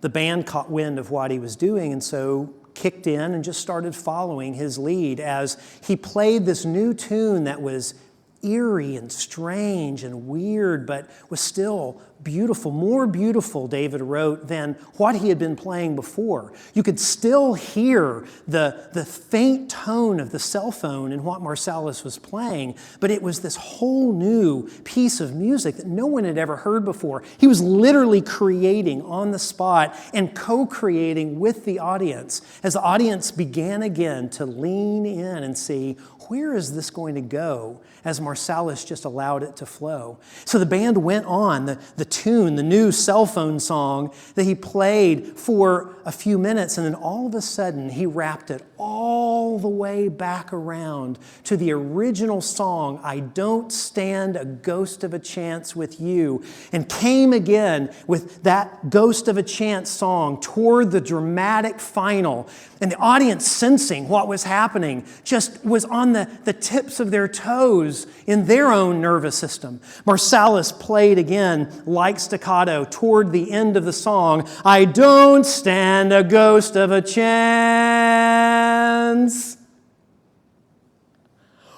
The band caught wind of what he was doing, and so kicked in and just started following his lead as he played this new tune that was eerie and strange and weird, but was still beautiful, more beautiful, David wrote, than what he had been playing before. You could still hear the faint tone of the cell phone in what Marsalis was playing, but it was this whole new piece of music that no one had ever heard before. He was literally creating on the spot and co-creating with the audience as the audience began again to lean in and see, where is this going to go, as Marsalis just allowed it to flow. So the band went on, the tune, the new cell phone song that he played for a few minutes, and then all of a sudden he wrapped it all the way back around to the original song, I Don't Stand a Ghost of a Chance with You, and came again with that Ghost of a Chance song toward the dramatic final. And the audience, sensing what was happening, just was on the tips of their toes in their own nervous system. Marsalis played again, like staccato, toward the end of the song, I don't stand a ghost of a chance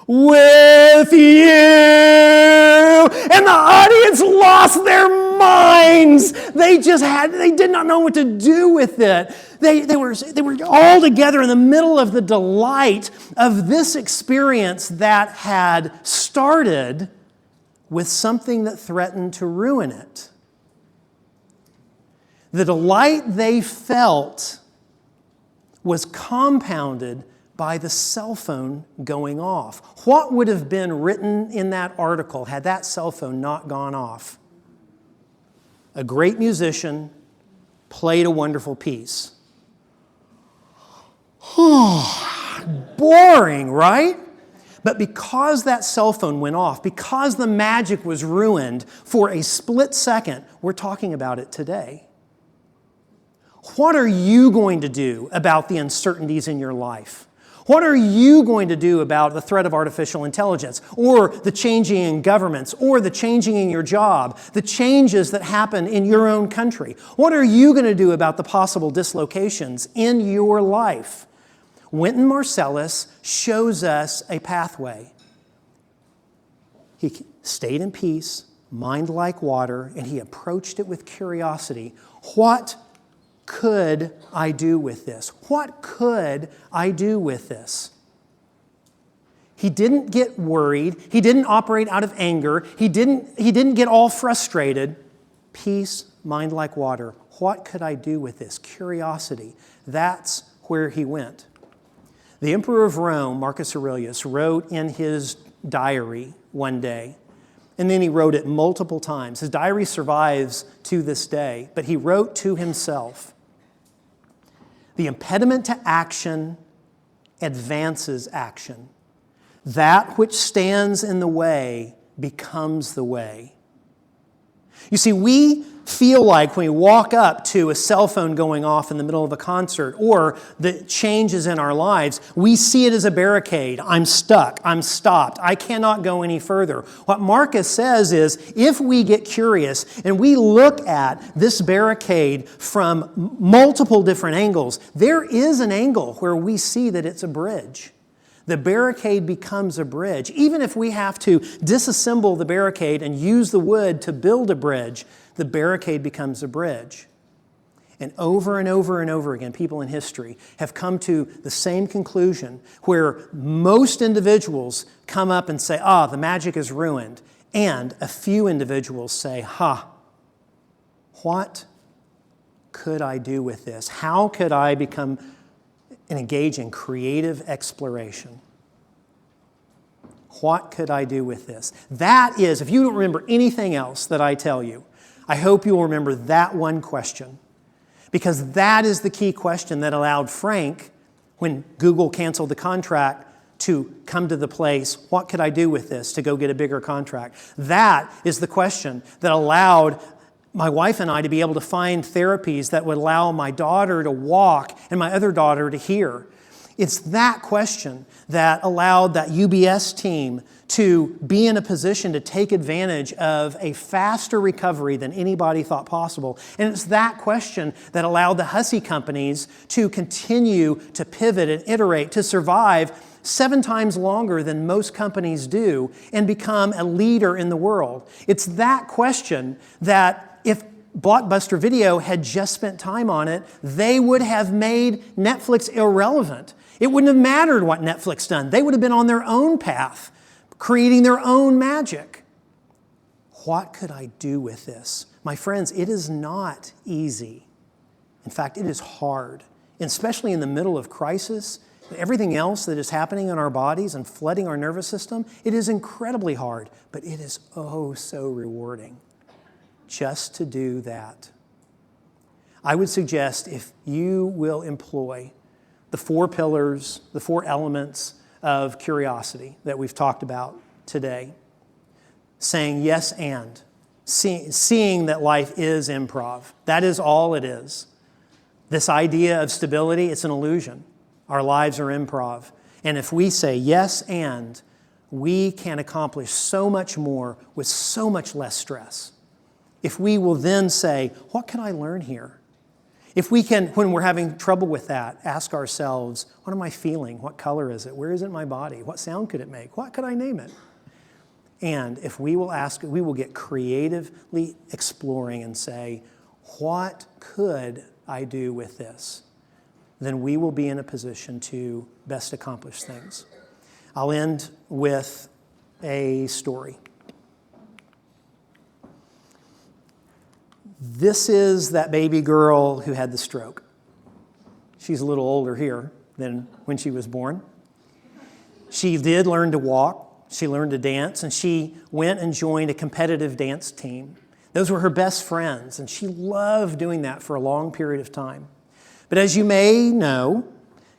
with you. And the audience lost their minds. They did not know what to do with it. They were all together in the middle of the delight of this experience that had started with something that threatened to ruin it. The delight they felt was compounded by the cell phone going off. What would have been written in that article had that cell phone not gone off? A great musician played a wonderful piece. Boring, right? But because that cell phone went off, because the magic was ruined for a split second, we're talking about it today. What are you going to do about the uncertainties in your life? What are you going to do about the threat of artificial intelligence, or the changing in governments, or the changing in your job, the changes that happen in your own country? What are you going to do about the possible dislocations in your life? Wynton Marsalis shows us a pathway. He stayed in peace, mind like water, and he approached it with curiosity. What could I do with this? What could I do with this? He didn't get worried. He didn't operate out of anger. He didn't get all frustrated. Peace, mind like water. What could I do with this? Curiosity. That's where he went. The Emperor of Rome, Marcus Aurelius, wrote in his diary one day, and then he wrote it multiple times. His diary survives to this day, but he wrote to himself, "The impediment to action advances action. That which stands in the way becomes the way." You see, we feel like when we walk up to a cell phone going off in the middle of a concert or the changes in our lives, we see it as a barricade. I'm stuck. I'm stopped. I cannot go any further. What Marcus says is, if we get curious and we look at this barricade from multiple different angles, there is an angle where we see that it's a bridge. The barricade becomes a bridge. Even if we have to disassemble the barricade and use the wood to build a bridge, the barricade becomes a bridge. And over and over and over again, people in history have come to the same conclusion, where most individuals come up and say, the magic is ruined. And a few individuals say, what could I do with this? How could I become and engage in creative exploration? What could I do with this? That is, if you don't remember anything else that I tell you, I hope you'll remember that one question. Because that is the key question that allowed Frank, when Google canceled the contract, to come to the place, what could I do with this, to go get a bigger contract? That is the question that allowed my wife and I to be able to find therapies that would allow my daughter to walk and my other daughter to hear. It's that question that allowed that UBS team to be in a position to take advantage of a faster recovery than anybody thought possible. And it's that question that allowed the Hussey companies to continue to pivot and iterate, to survive 7 times longer than most companies do and become a leader in the world. It's that question that if Blockbuster Video had just spent time on it, they would have made Netflix irrelevant. It wouldn't have mattered what Netflix done. They would have been on their own path, creating their own magic. What could I do with this? My friends, it is not easy. In fact, it is hard, and especially in the middle of crisis, everything else that is happening in our bodies and flooding our nervous system. It is incredibly hard, but it is oh so rewarding just to do that. I would suggest, if you will employ the 4 pillars, the 4 elements of curiosity that we've talked about today, saying yes and, seeing that life is improv. That is all it is. This idea of stability, it's an illusion. Our lives are improv. And if we say yes and, we can accomplish so much more with so much less stress. If we will then say, what can I learn here? If we can, when we're having trouble with that, ask ourselves, what am I feeling? What color is it? Where is it in my body? What sound could it make? What could I name it? And if we will ask, we will get creatively exploring and say, what could I do with this? Then we will be in a position to best accomplish things. I'll end with a story. This is that baby girl who had the stroke. She's a little older here. than when she was born. She did learn to walk, she learned to dance, and she went and joined a competitive dance team. Those were her best friends, and she loved doing that for a long period of time. But as you may know,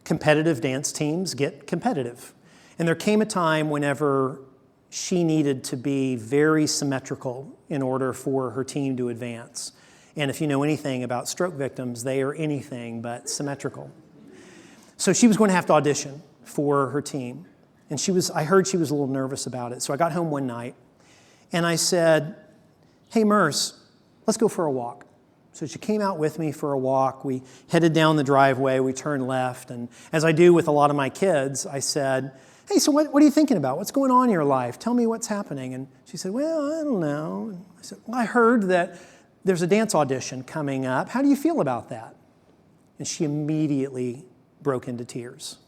competitive dance teams get competitive. And there came a time whenever she needed to be very symmetrical in order for her team to advance. And if you know anything about stroke victims, they are anything but symmetrical. So she was going to have to audition for her team. And I heard she was a little nervous about it. So I got home one night and I said, "Hey, Merce, let's go for a walk." So she came out with me for a walk. We headed down the driveway. We turned left. And as I do with a lot of my kids, I said, "Hey, so what are you thinking about? What's going on in your life? Tell me what's happening." And she said, "Well, I don't know." And I said, "Well, I heard that there's a dance audition coming up. How do you feel about that?" And she immediately broke into tears.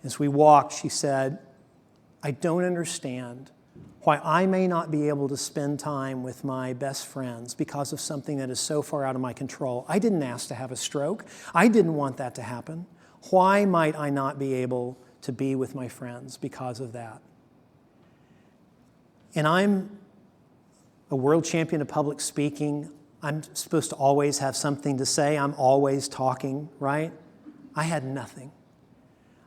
As we walked, she said, "I don't understand why I may not be able to spend time with my best friends because of something that is so far out of my control. I didn't ask to have a stroke. I didn't want that to happen. Why might I not be able to be with my friends because of that?" And I'm a world champion of public speaking. I'm supposed to always have something to say. I'm always talking, right? I had nothing.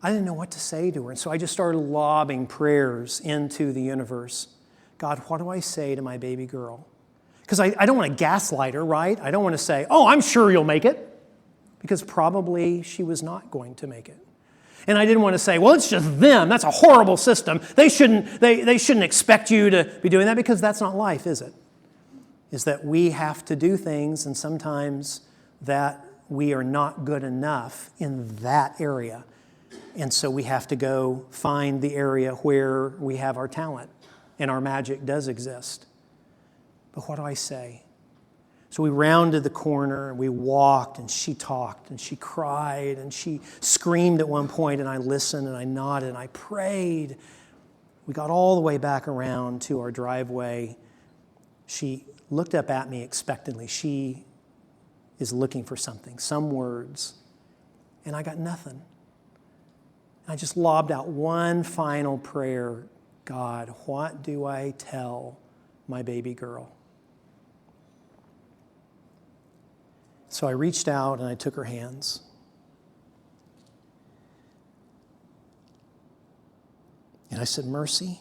I didn't know what to say to her. And so I just started lobbing prayers into the universe. God, what do I say to my baby girl? Because I don't want to gaslight her, right? I don't want to say, "Oh, I'm sure you'll make it," because probably she was not going to make it. And I didn't want to say, "Well, it's just them. That's a horrible system. They shouldn't expect you to be doing that," because that's not life, is it? Is that we have to do things, and sometimes that we are not good enough in that area. And so we have to go find the area where we have our talent and our magic does exist. But what do I say? So we rounded the corner and we walked, and she talked and she cried and she screamed at one point, and I listened and I nodded and I prayed. We got all the way back around to our driveway. She looked up at me expectantly. She is looking for something, some words, and I got nothing. I just lobbed out one final prayer. God, what do I tell my baby girl? So I reached out and I took her hands. And I said, "Mercy,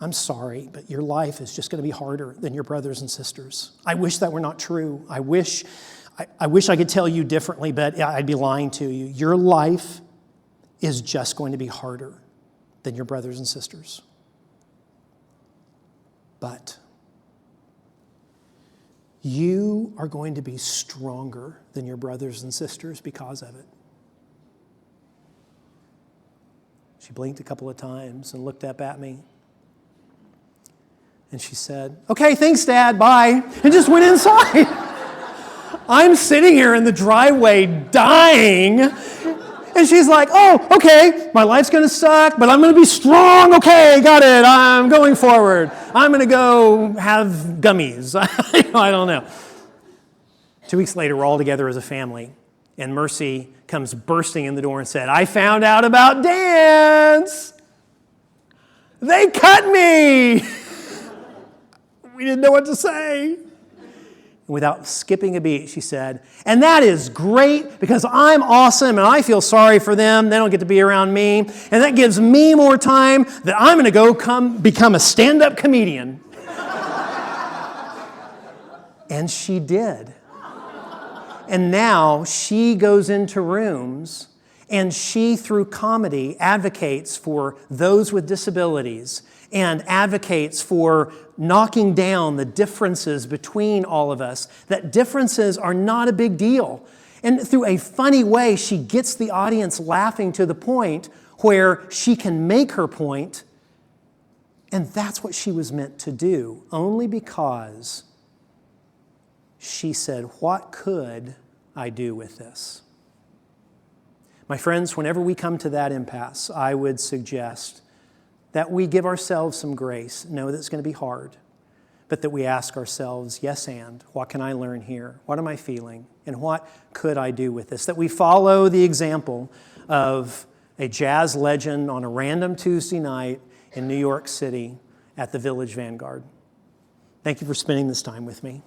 I'm sorry, but your life is just going to be harder than your brothers and sisters. I wish that were not true. I wish I could tell you differently, but I'd be lying to you. Your life is just going to be harder than your brothers and sisters. But you are going to be stronger than your brothers and sisters because of it." She blinked a couple of times and looked up at me. And she said, "Okay, thanks, Dad, bye," and just went inside. I'm sitting here in the driveway dying. And she's like, "Oh, okay, my life's going to suck, but I'm going to be strong. Okay, got it. I'm going forward. I'm going to go have gummies." I don't know. 2 weeks later, we're all together as a family. And Mercy comes bursting in the door and said, "I found out about dance. They cut me." We didn't know what to say. Without skipping a beat, she said, "And that is great because I'm awesome and I feel sorry for them. They don't get to be around me. And that gives me more time that I'm going to go become a stand-up comedian." And she did. And now she goes into rooms and she, through comedy, advocates for those with disabilities and advocates for knocking down the differences between all of us, that differences are not a big deal. And through a funny way, she gets the audience laughing to the point where she can make her point, and that's what she was meant to do, only because she said, "What could I do with this?" My friends, whenever we come to that impasse, I would suggest that we give ourselves some grace. Know that it's going to be hard. but that we ask ourselves, yes, and what can I learn here? What am I feeling? And what could I do with this? That we follow the example of a jazz legend on a random Tuesday night in New York City at the Village Vanguard. Thank you for spending this time with me.